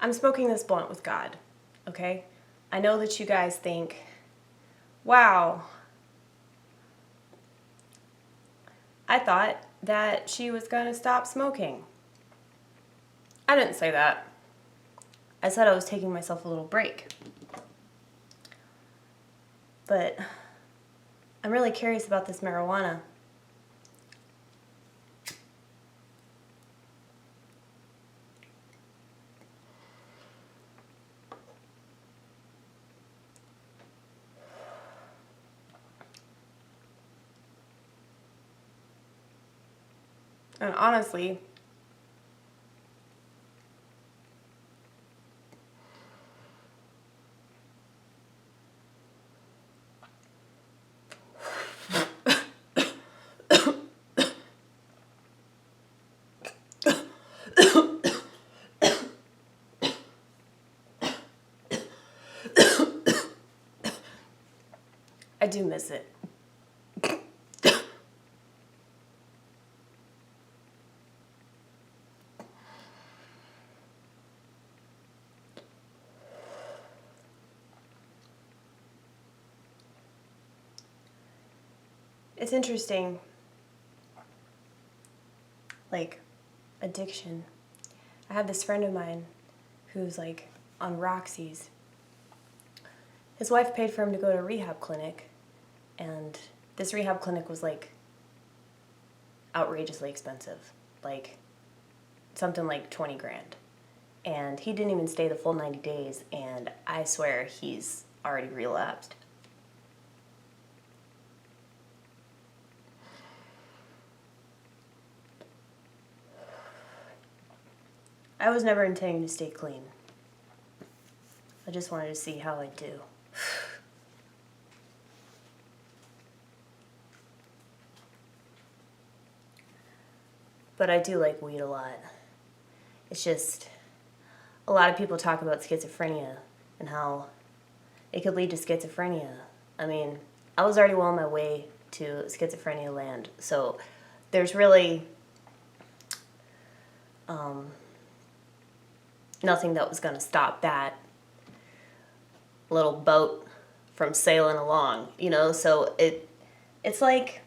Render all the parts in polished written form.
I'm smoking this blunt with God, okay? I know that you guys think, wow, I thought that she was gonna stop smoking. I didn't say that. I said I was taking myself a little break. But I'm really curious about this marijuana. And honestly, I do miss it. It's interesting, like, addiction. I have this friend of mine who's, like, on Roxy's. His wife paid for him to go to a rehab clinic, and this rehab clinic was, like, outrageously expensive. Like, something like 20 grand. And he didn't even stay the full 90 days, and I swear he's already relapsed. I was never intending to stay clean. I just wanted to see how I'd do. But I do like weed a lot. It's just, a lot of people talk about schizophrenia and how it could lead to schizophrenia. I mean, I was already well on my way to schizophrenia land, so there's really nothing that was going to stop that little boat from sailing along, you know? So it's like,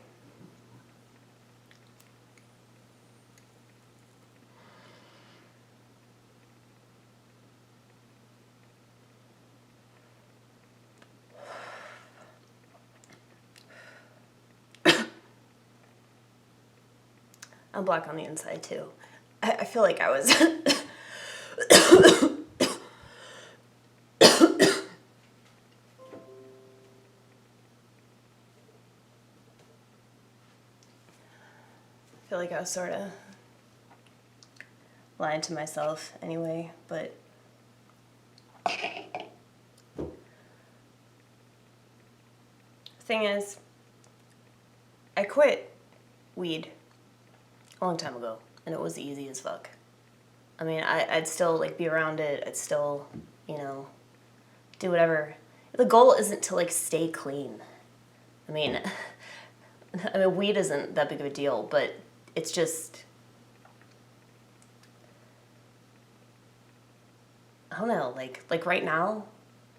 I'm black on the inside too. I feel like I was I feel like I was sort of lying to myself anyway, but thing is, I quit weed a long time ago, and it was easy as fuck. I mean, I'd still, like, be around it. I'd still, you know, do whatever. The goal isn't to, like, stay clean. I mean, weed isn't that big of a deal, but it's just, I don't know, like right now,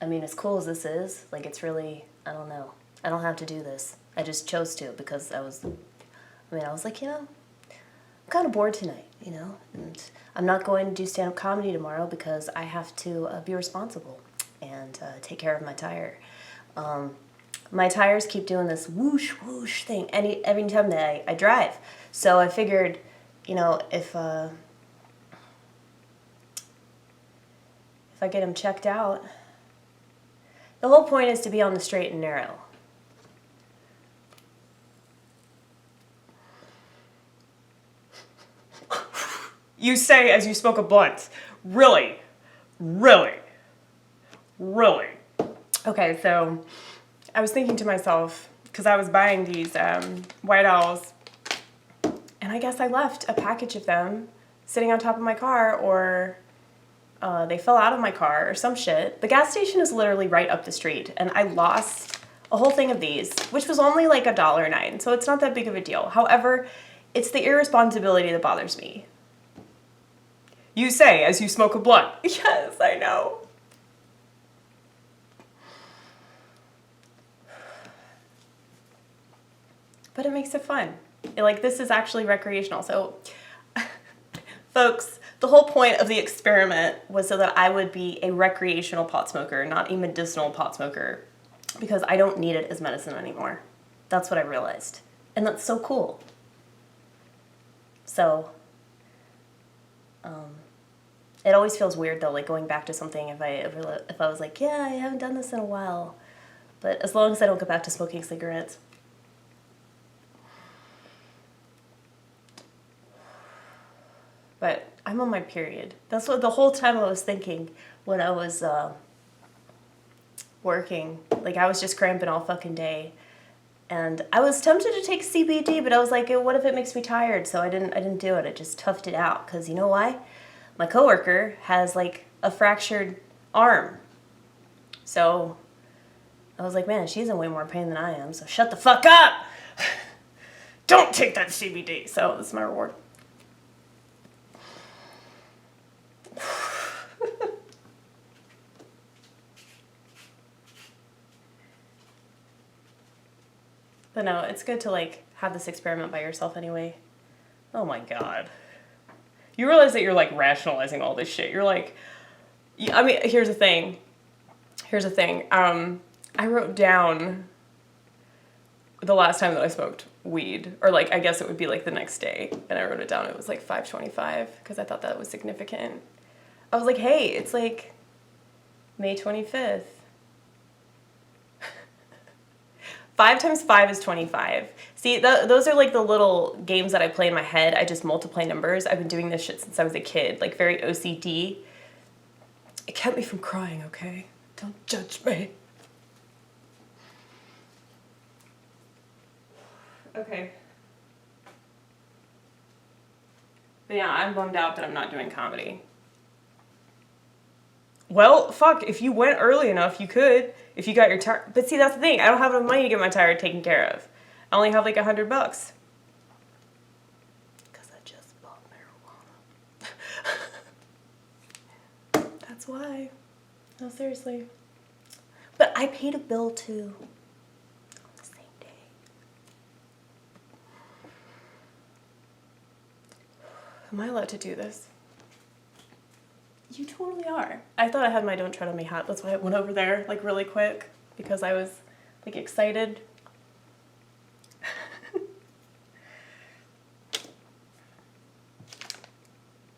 I mean, as cool as this is, like, it's really, I don't know. I don't have to do this. I just chose to because I was like, you know, I'm kind of bored tonight, you know, and I'm not going to do stand-up comedy tomorrow because I have to be responsible and take care of my tire. My tires keep doing this whoosh, whoosh thing every time that I drive. So I figured, you know, if I get them checked out, the whole point is to be on the straight and narrow. You say as you smoke a blunt. Really? Really? Really? Okay, so I was thinking to myself, because I was buying these White Owls, and I guess I left a package of them sitting on top of my car, or they fell out of my car or some shit. The gas station is literally right up the street, and I lost a whole thing of these, which was only like $1.09, so it's not that big of a deal. However, it's the irresponsibility that bothers me. You say as you smoke a blunt. Yes, I know. But it makes it fun. Like, this is actually recreational. So, folks, the whole point of the experiment was so that I would be a recreational pot smoker, not a medicinal pot smoker, because I don't need it as medicine anymore. That's what I realized. And that's so cool. So, it always feels weird though, like going back to something if I was like, yeah, I haven't done this in a while. But as long as I don't go back to smoking cigarettes. But I'm on my period. That's what the whole time I was thinking when I was working. Like, I was just cramping all fucking day. And I was tempted to take CBD, but I was like, what if it makes me tired? So I didn't do it. I just toughed it out. Because you know why? My coworker has like a fractured arm. So I was like, man, she's in way more pain than I am. So shut the fuck up! Don't take that CBD. So this is my reward. But no, it's good to like have this experiment by yourself anyway. Oh my god. You realize that you're like rationalizing all this shit. You're like, I mean, here's the thing. I wrote down the last time that I smoked weed, or like, I guess it would be like the next day. And I wrote it down. It was like 5/25 because I thought that was significant. I was like, hey, it's like May 25th. 5 times 5 is 25. See, those are like the little games that I play in my head. I just multiply numbers. I've been doing this shit since I was a kid, like very OCD. It kept me from crying, okay? Don't judge me. Okay. But yeah, I'm bummed out that I'm not doing comedy. Well, fuck, if you went early enough, you could. If you got your tire... But see, that's the thing. I don't have enough money to get my tire taken care of. I only have like $100. Because I just bought marijuana. That's why. No, seriously. But I paid a bill too. On the same day. Am I allowed to do this? You totally are. I thought I had my Don't Tread on Me hat. That's why I went over there, like, really quick. Because I was, like, excited.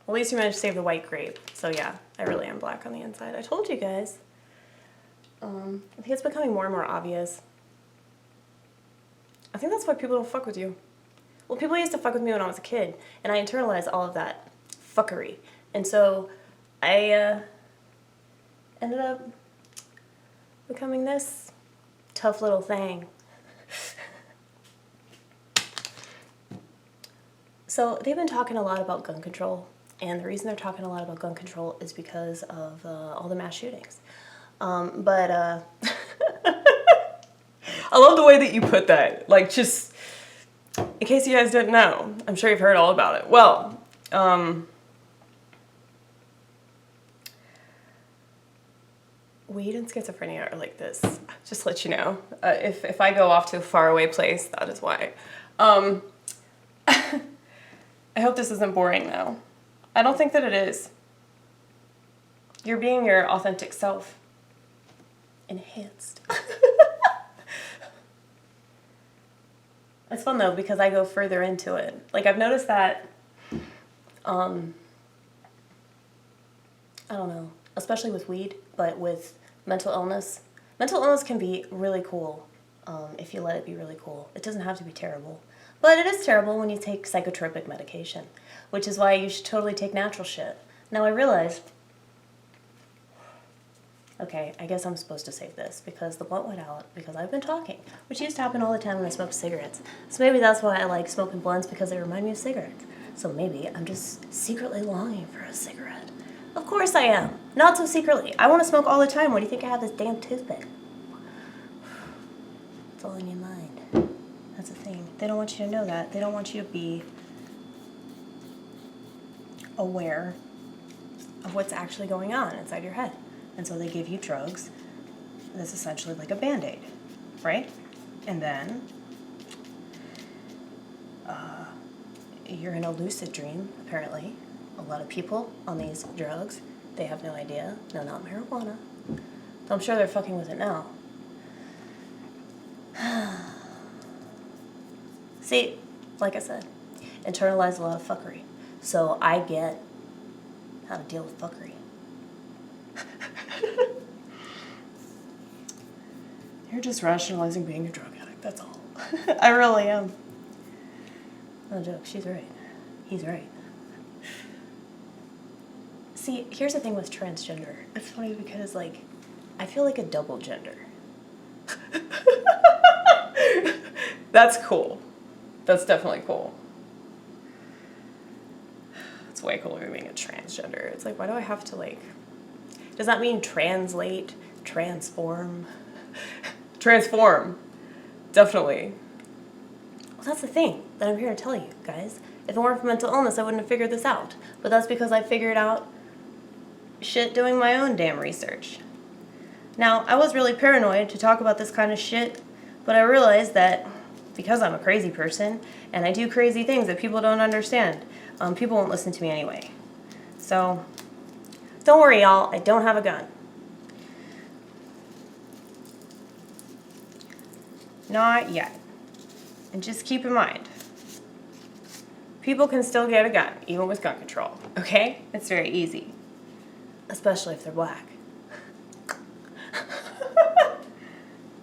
At least you managed to save the white grape. So, yeah, I really am black on the inside. I told you guys. I think it's becoming more and more obvious. I think that's why people don't fuck with you. Well, people used to fuck with me when I was a kid. And I internalized all of that fuckery. And so... I ended up becoming this tough little thing. So they've been talking a lot about gun control, and the reason they're talking a lot about gun control is because of all the mass shootings. I love the way that you put that. Like, just in case you guys didn't know, I'm sure you've heard all about it. Well, weed and schizophrenia are like this. Just to let you know. If I go off to a faraway place, that is why. I hope this isn't boring though. I don't think that it is. You're being your authentic self. Enhanced. It's fun though because I go further into it. Like, I've noticed that, I don't know, especially with weed, but with mental illness. Mental illness can be really cool if you let it be really cool. It doesn't have to be terrible. But it is terrible when you take psychotropic medication, which is why you should totally take natural shit. Now I realize, okay, I guess I'm supposed to save this because the blunt went out because I've been talking, which used to happen all the time when I smoked cigarettes. So maybe that's why I like smoking blunts, because they remind me of cigarettes. So maybe I'm just secretly longing for a cigarette. Of course I am. Not so secretly. I want to smoke all the time. Why do you think I have this damn toothpick? It's all in your mind. That's the thing. They don't want you to know that. They don't want you to be aware of what's actually going on inside your head. And so they give you drugs that's essentially like a Band-Aid, right? And then you're in a lucid dream, apparently. A lot of people on these drugs, they have no idea. No, not marijuana. So I'm sure they're fucking with it now. See, like I said, internalized a lot of fuckery. So I get how to deal with fuckery. You're just rationalizing being a drug addict, that's all. I really am. No joke, she's right. He's right. See, here's the thing with transgender. It's funny because, like, I feel like a double gender. That's cool. That's definitely cool. It's way cooler than being a transgender. It's like, why do I have to, like... Does that mean translate? Transform? Transform. Definitely. Well, that's the thing that I'm here to tell you, guys. If it weren't for mental illness, I wouldn't have figured this out. But that's because I figured out shit doing my own damn research. Now, I was really paranoid to talk about this kind of shit, but I realized that because I'm a crazy person and I do crazy things that people don't understand, people won't listen to me anyway. So, don't worry, y'all. I don't have a gun. Not yet. And just keep in mind, people can still get a gun, even with gun control, okay? It's very easy. Especially if they're black.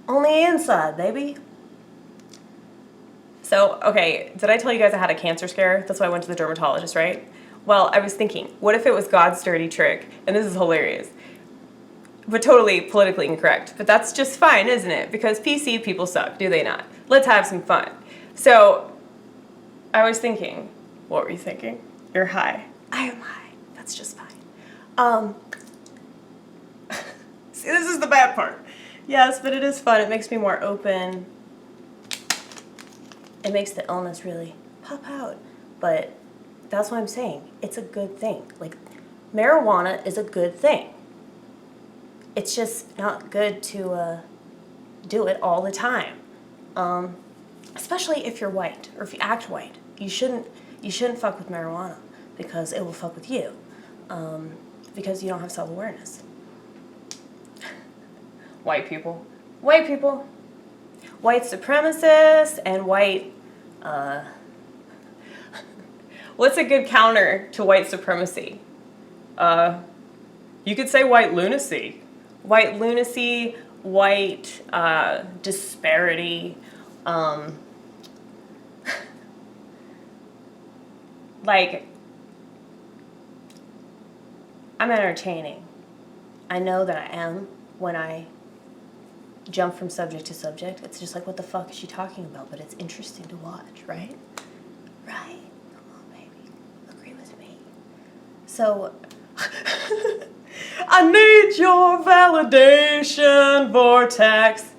Only inside, baby. So, okay, did I tell you guys I had a cancer scare? That's why I went to the dermatologist, right? Well, I was thinking, what if it was God's dirty trick? And this is hilarious. But totally politically incorrect. But that's just fine, isn't it? Because PC people suck, do they not? Let's have some fun. So, I was thinking, what were you thinking? You're high. I am high. That's just fine. See, this is the bad part. Yes, but it is fun. It makes me more open. It makes the illness really pop out. But that's what I'm saying. It's a good thing. Like, marijuana is a good thing. It's just not good to do it all the time. Especially if you're white, or if you act white. You shouldn't fuck with marijuana, because it will fuck with you. Because you don't have self-awareness. White people. White people. White supremacists and white... what's a good counter to white supremacy? You could say white lunacy. White lunacy, white disparity. Like, I'm entertaining. I know that I am when I jump from subject to subject. It's just like, what the fuck is she talking about? But it's interesting to watch, right? Right? Come on, baby. Agree with me. So, I need your validation, vortex.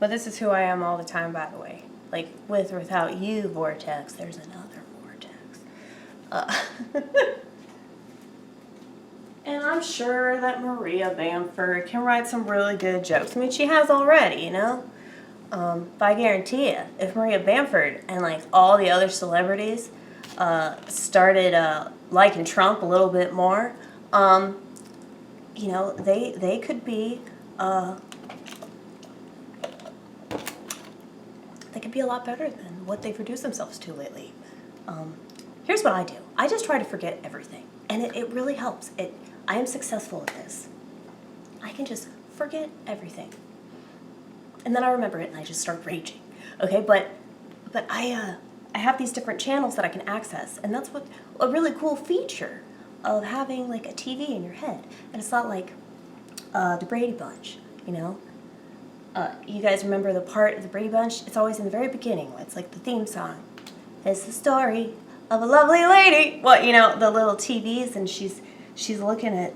But this is who I am all the time, by the way. Like, with or without you, vortex, there's another vortex. And I'm sure that Maria Bamford can write some really good jokes. I mean, she has already, you know? But I guarantee you, if Maria Bamford and, like, all the other celebrities started liking Trump a little bit more, you know, they could be... they could be a lot better than what they've reduced themselves to lately. Here's what I do. I just try to forget everything. And it really helps. I am successful at this. I can just forget everything. And then I remember it and I just start raging. Okay, but I have these different channels that I can access. And that's what a really cool feature of having like a TV in your head. And it's not like the Brady Bunch, you know? You guys remember the part of the Brady Bunch? It's always in the very beginning. It's like the theme song. It's the story of a lovely lady. Well, you know, the little TVs, and she's looking at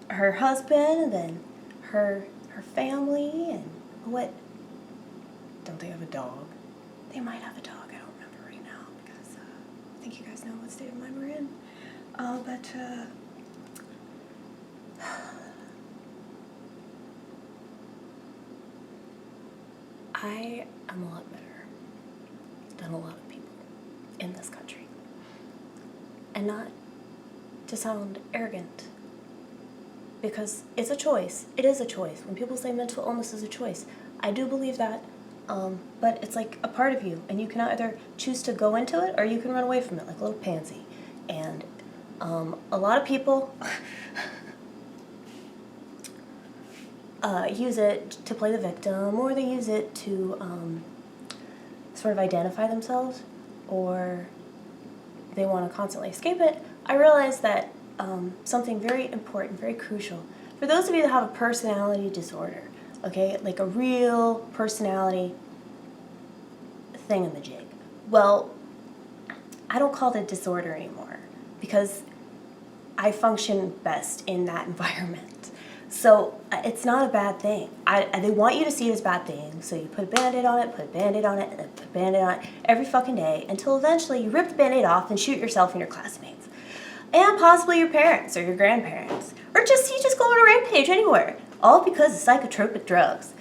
her husband, and then her family, and what? Don't they have a dog? They might have a dog. I don't remember right now because think you guys know what state of mind we're in. But I am a lot better than a lot of people in this country. And not to sound arrogant, because it's a choice. It is a choice. When people say mental illness is a choice, I do believe that, but it's like a part of you, and you can either choose to go into it or you can run away from it like a little pansy. And a lot of people use it to play the victim, or they use it to sort of identify themselves, or they want to constantly escape it. I realize that something very important, very crucial, for those of you that have a personality disorder, okay, like a real personality thingamajig, well, I don't call it a disorder anymore, because I function best in that environment. So it's not a bad thing. They want you to see it as a bad thing, so you put a Band-Aid on it, put a Band-Aid on it, and then put a Band-Aid on it every fucking day, until eventually you rip the Band-Aid off and shoot yourself and your classmates. And possibly your parents or your grandparents. Or just you just go on a rampage anywhere. All because of psychotropic drugs.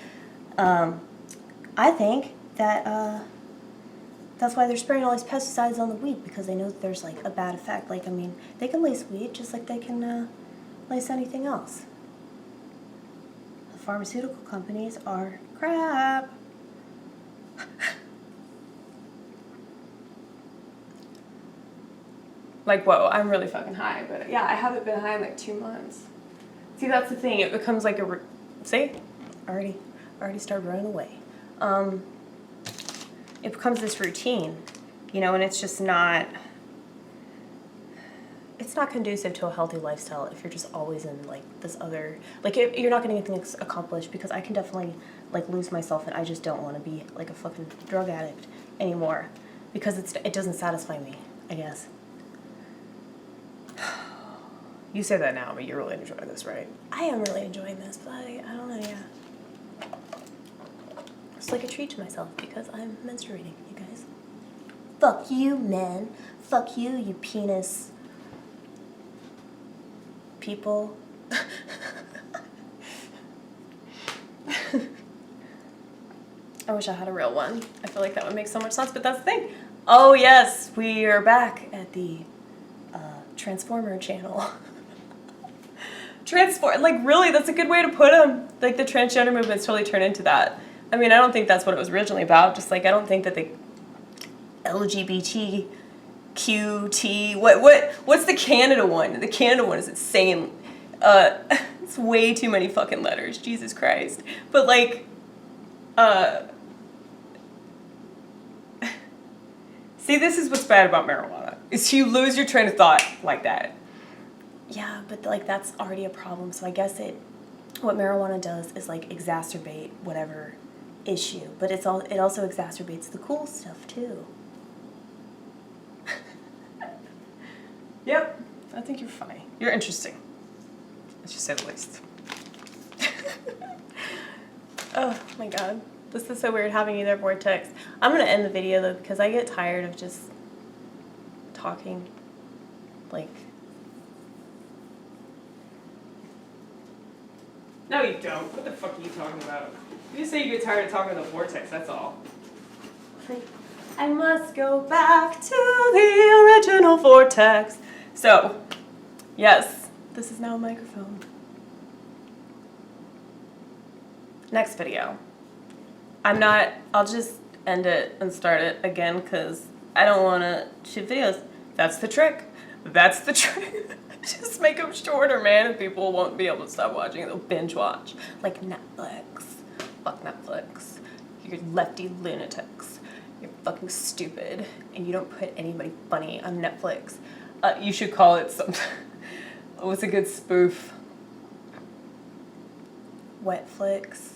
I think that that's why they're spraying all these pesticides on the weed, because they know that there's like a bad effect. Like, I mean, they can lace weed just like they can lace anything else. The pharmaceutical companies are crap. Like, whoa, I'm really fucking high, but yeah, I haven't been high in like 2 months. See, that's the thing. It becomes like a, see, already started running away. It becomes this routine, you know, and it's just not, it's not conducive to a healthy lifestyle if you're just always in like this other, like you're not getting anything accomplished, because I can definitely like lose myself, and I just don't want to be like a fucking drug addict anymore, because it doesn't satisfy me, I guess. You say that now, but you're really enjoying this, right? I am really enjoying this, but I don't know, yeah. It's like a treat to myself, because I'm menstruating, you guys. Fuck you, men. Fuck you, you penis people. I wish I had a real one. I feel like that would make so much sense, but that's the thing. Oh yes, we are back at the Transformer channel. Like really, that's a good way to put them. Like the transgender movement's totally turned into that. I mean, I don't think that's what it was originally about. Just like I don't think that the LGBTQT, what's the Canada one? The Canada one is insane. It's way too many fucking letters. Jesus Christ. But like, see, this is what's bad about marijuana. Is you lose your train of thought like that. Yeah, but like that's already a problem. So I guess what marijuana does is like exacerbate whatever issue, but it also exacerbates the cool stuff too. Yep, I think you're funny. You're interesting. Let's just say the least. Oh my god, this is so weird having you there, Vortex. I'm gonna end the video though, because I get tired of just talking like. No, you don't. What the fuck are you talking about? You just say you get tired of talking to the Vortex, that's all. I must go back to the original Vortex. So, yes, this is now a microphone. Next video. I'll just end it and start it again, because I don't want to shoot videos. That's the trick. That's the trick. Just make them shorter, man, and people won't be able to stop watching. They'll binge watch. Like Netflix. Fuck Netflix. You're lefty lunatics. You're fucking stupid. And you don't put anybody funny on Netflix. You should call it something. What's a good spoof? Wetflix.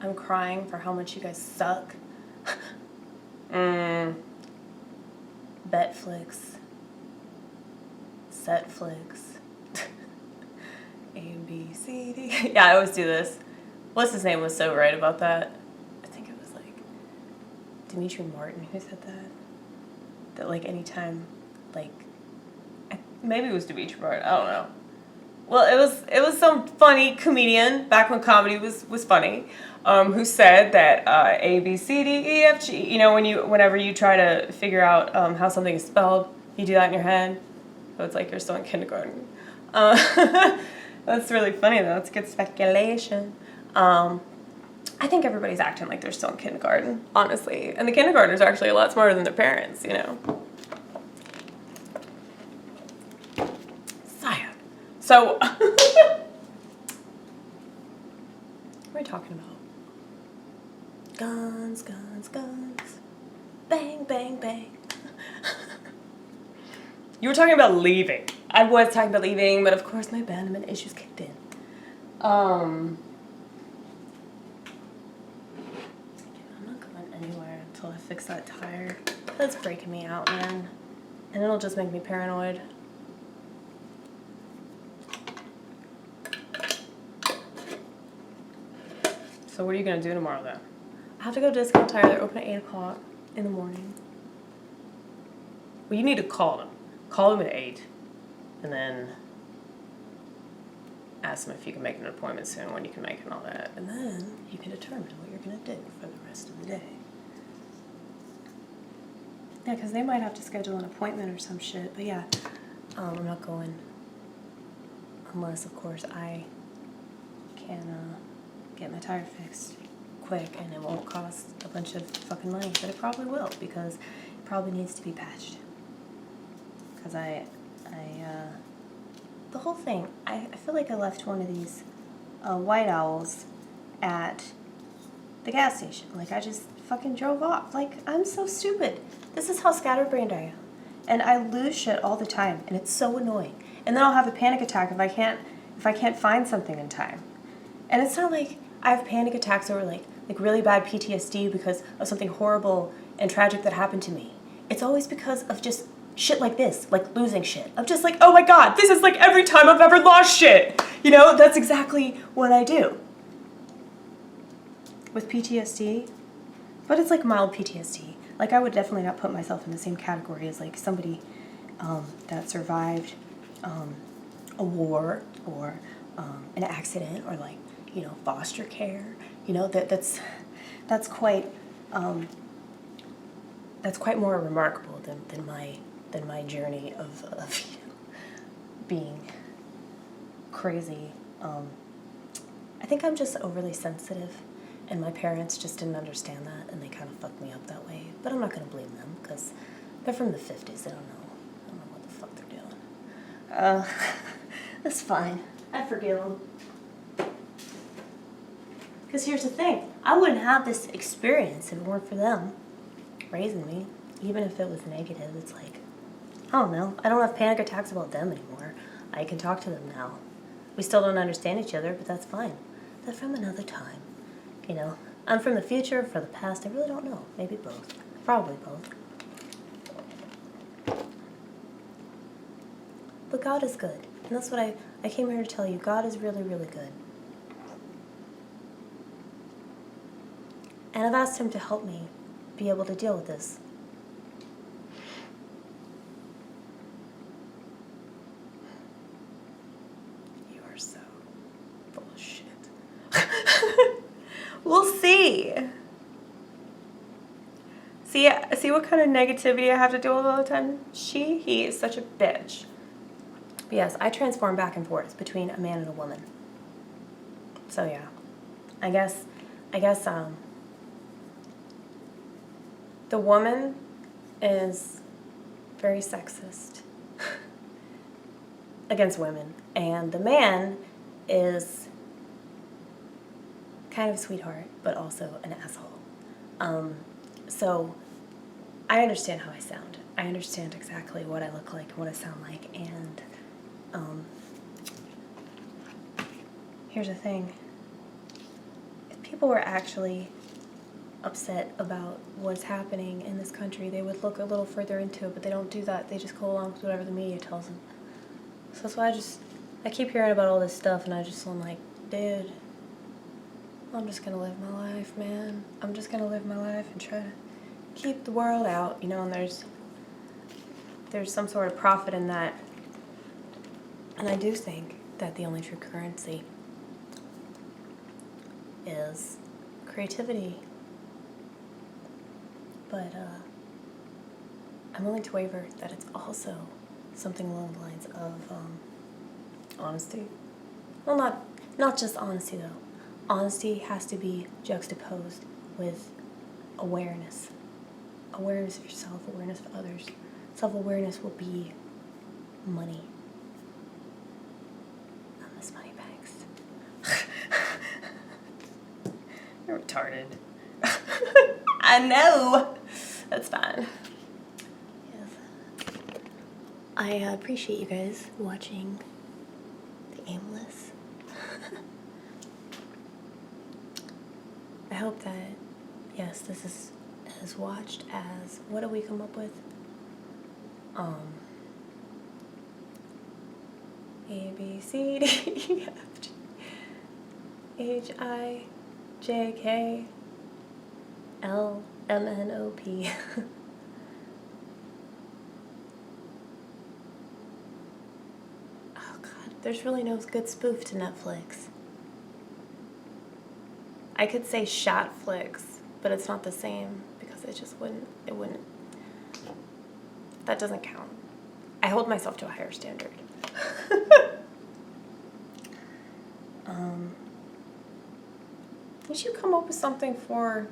I'm crying for how much you guys suck. Betflix. Setflix. A, B, C, D. Yeah, I always do this. What's his name was so right about that? I think it was like Dimitri Martin who said that. that like anytime, like maybe it was the Beach Report, I don't know. Well, it was some funny comedian back when comedy was funny, who said that A B C D E F G. You know, whenever you try to figure out how something is spelled, you do that in your head. So it's like you're still in kindergarten. That's really funny though. It's good speculation. I think everybody's acting like they're still in kindergarten, honestly. And the kindergartners are actually a lot smarter than their parents, you know. So, what are we talking about? Guns, guns, guns. Bang, bang, bang. You were talking about leaving. I was talking about leaving, but of course my abandonment issues kicked in. I'm not going anywhere until I fix that tire. That's breaking me out, man. And it'll just make me paranoid. So what are you going to do tomorrow, then? I have to go to Discount Tire. They're open at 8 o'clock in the morning. Well, you need to call them. Call them at 8. And then ask them if you can make an appointment soon, when you can make it and all that. And then you can determine what you're going to do for the rest of the day. Yeah, because they might have to schedule an appointment or some shit. But yeah, I'm not going unless, of course, I can... get my tire fixed quick and it won't cost a bunch of fucking money, but it probably will because it probably needs to be patched. Because the whole thing, I feel like I left one of these white owls at the gas station. Like I just fucking drove off. Like I'm so stupid. This is how scatterbrained I am. And I lose shit all the time and it's so annoying. And then I'll have a panic attack if I can't find something in time. And it's not like I have panic attacks over like really bad PTSD because of something horrible and tragic that happened to me. It's always because of just shit like this, like losing shit. I'm just like, oh my God, this is like every time I've ever lost shit. You know, that's exactly what I do with PTSD. But it's like mild PTSD. Like I would definitely not put myself in the same category as like somebody that survived a war or an accident or like, you know, foster care, you know, that's quite more remarkable than my journey of you know, being crazy. I think I'm just overly sensitive, and my parents just didn't understand that, and they kind of fucked me up that way. But I'm not gonna blame them because they're from the 50s. They don't know what the fuck they're doing. That's fine. I forgive them. Because here's the thing, I wouldn't have this experience if it weren't for them raising me. Even if it was negative, it's like, I don't know. I don't have panic attacks about them anymore. I can talk to them now. We still don't understand each other, but that's fine. They're from another time. You know, I'm from the future, for the past, I really don't know. Maybe both. Probably both. But God is good. And that's what I came here to tell you. God is really, really good. And I've asked him to help me be able to deal with this. You are so full of shit. We'll see. See what kind of negativity I have to deal with all the time? He is such a bitch. But yes, I transform back and forth between a man and a woman. So yeah, I guess the woman is very sexist against women, and the man is kind of a sweetheart, but also an asshole. So I understand how I sound. I understand exactly what I look like and what I sound like, and here's the thing. If people were actually upset about what's happening in this country, they would look a little further into it, but they don't do that. They just go along with whatever the media tells them. So that's why I keep hearing about all this stuff, and I'm like, dude, I'm just gonna live my life, man. I'm just gonna live my life and try to keep the world out, you know, and there's there's some sort of profit in that. And I do think that the only true currency is creativity. But I'm willing to wager that it's also something along the lines of honesty. Well, not just honesty, though. Honesty has to be juxtaposed with awareness. Awareness of yourself, awareness of others. Self-awareness will be money. I miss money bags. You're retarded. I know. That's fine. Yes. I appreciate you guys watching The Aimless. I hope that, yes, this is as watched as, what do we come up with? A, B, C, D, E, F, G, H, I, J, K, L, M, N, O, P. Oh, God. There's really no good spoof to Netflix. I could say Shotflix, but it's not the same because it wouldn't. That doesn't count. I hold myself to a higher standard. You should come up with something for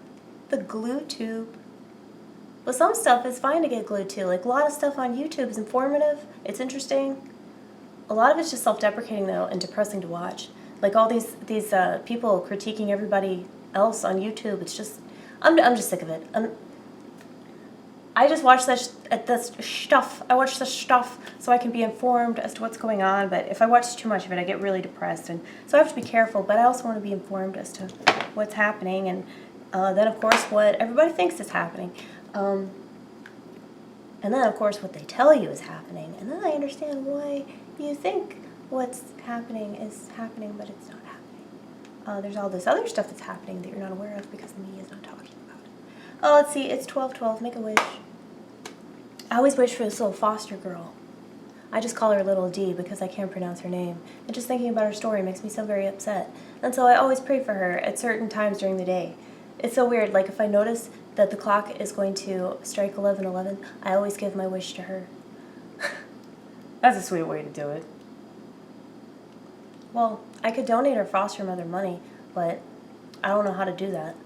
the glue tube. But some stuff is fine to get glued to. Like, a lot of stuff on YouTube is informative. It's interesting. A lot of it's just self-deprecating, though, and depressing to watch. Like, all these people critiquing everybody else on YouTube. It's just, I'm just sick of it. I just watch that stuff. I watch the stuff so I can be informed as to what's going on. But if I watch too much of it, I get really depressed, and so I have to be careful. But I also want to be informed as to what's happening, and then of course what everybody thinks is happening, and then of course what they tell you is happening, and then I understand why you think what's happening is happening, but it's not happening. There's all this other stuff that's happening that you're not aware of because the media is not talking about it. Oh, let's see, it's 12:12. Make a wish. I always wish for this little foster girl. I just call her Little D because I can't pronounce her name. And just thinking about her story makes me so very upset. And so I always pray for her at certain times during the day. It's so weird. Like, if I notice that the clock is going to strike 11:11, I always give my wish to her. That's a sweet way to do it. Well, I could donate her foster mother money, but I don't know how to do that.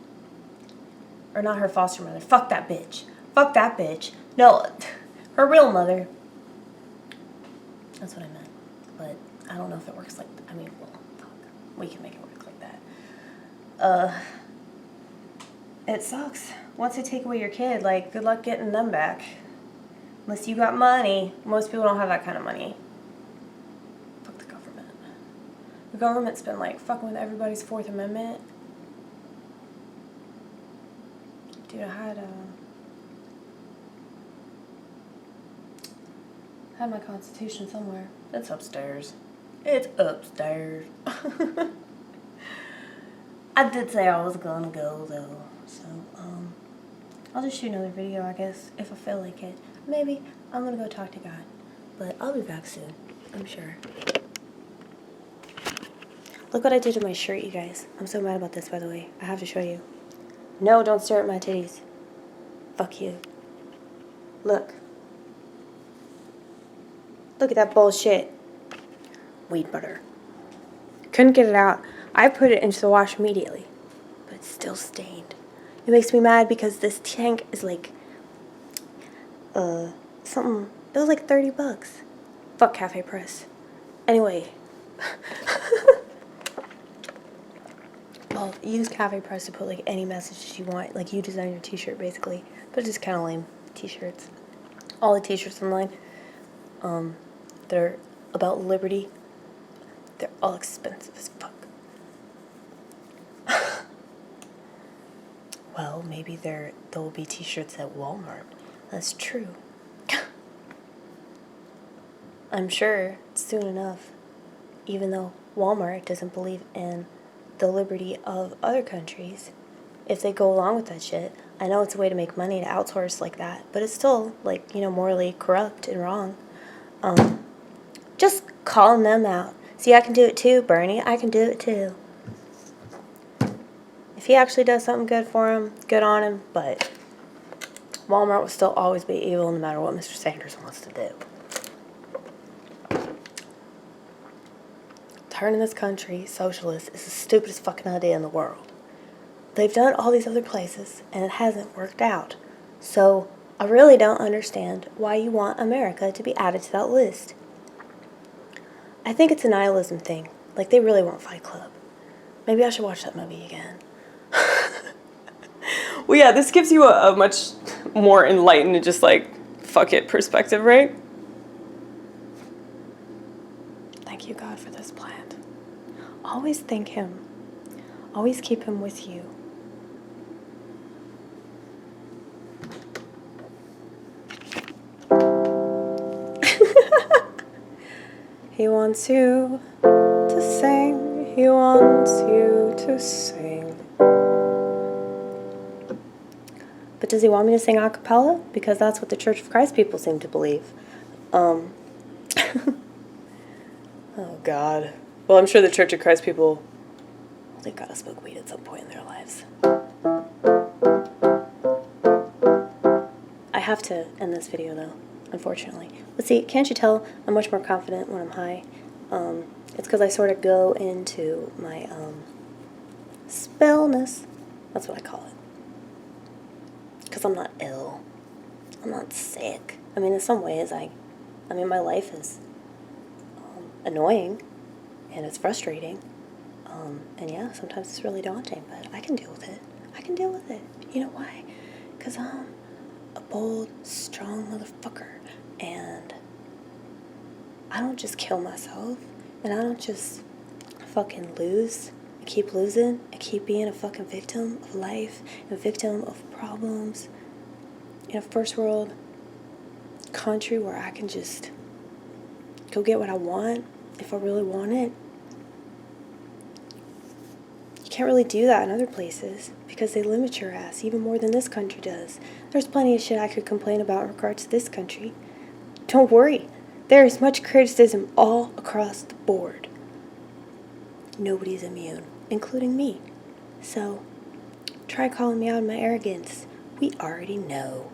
Or not her foster mother. Fuck that bitch. Fuck that bitch. No, her real mother. That's what I meant. But I don't know if it works like that. I mean, well, fuck. We can make it work like that. It sucks. Once they take away your kid, like, good luck getting them back. Unless you got money. Most people don't have that kind of money. Fuck the government. The government's been, like, fucking with everybody's Fourth Amendment. Dude, I had my Constitution somewhere. It's upstairs. It's upstairs. I did say I was gonna go, though. So, I'll just shoot another video, I guess, if I feel like it. Maybe I'm gonna go talk to God. But I'll be back soon, I'm sure. Look what I did to my shirt, you guys. I'm so mad about this, by the way. I have to show you. No, don't stare at my titties. Fuck you. Look. Look at that bullshit. Weed butter. Couldn't get it out. I put it into the wash immediately. But it's still stained. It makes me mad because this tank is like... something... It was like $30. Fuck Cafe Press. Anyway. Well, use Cafe Press to put like any messages you want. Like, you design your t-shirt basically. But it's just kind of lame. T-shirts. All the t-shirts online. They're about liberty. They're all expensive as fuck. Well, maybe there'll be t-shirts at Walmart. That's true. I'm sure soon enough, even though Walmart doesn't believe in the liberty of other countries, if they go along with that shit. I know it's a way to make money to outsource like that, but it's still, like, morally corrupt and wrong. Just calling them out. See, I can do it too, Bernie. I can do it too. If he actually does something good for him, good on him, but Walmart will still always be evil no matter what Mr. Sanders wants to do. Turning this country socialist is the stupidest fucking idea in the world. They've done it all these other places, and it hasn't worked out. So, I really don't understand why you want America to be added to that list. I think it's a nihilism thing. Like, they really want Fight Club. Maybe I should watch that movie again. Well, yeah, this gives you a much more enlightened and just like, fuck it perspective, right? Thank you, God, for this plant. Always thank Him. Always keep Him with you. He wants you to sing. He wants you to sing. But does He want me to sing a cappella? Because that's what the Church of Christ people seem to believe. Oh, God. Well, I'm sure the Church of Christ people, they've got to smoke weed at some point in their lives. I have to end this video, though, unfortunately. But see, can't you tell I'm much more confident when I'm high? It's because I sort of go into my spellness. That's what I call it. Because I'm not ill. I'm not sick. I mean, in some ways, I mean, my life is annoying, and it's frustrating. And yeah, sometimes it's really daunting, but I can deal with it. I can deal with it. You know why? Because I'm a bold, strong motherfucker, and I don't just kill myself, and I don't just fucking lose. I keep losing. I keep being a fucking victim of life, a victim of problems in a first world country where I can just go get what I want if I really want it. You can't really do that in other places because they limit your ass even more than this country does. There's plenty of shit I could complain about in regards to this country. Don't worry. There is much criticism all across the board. Nobody's immune, including me. So, try calling me out on my arrogance. We already know.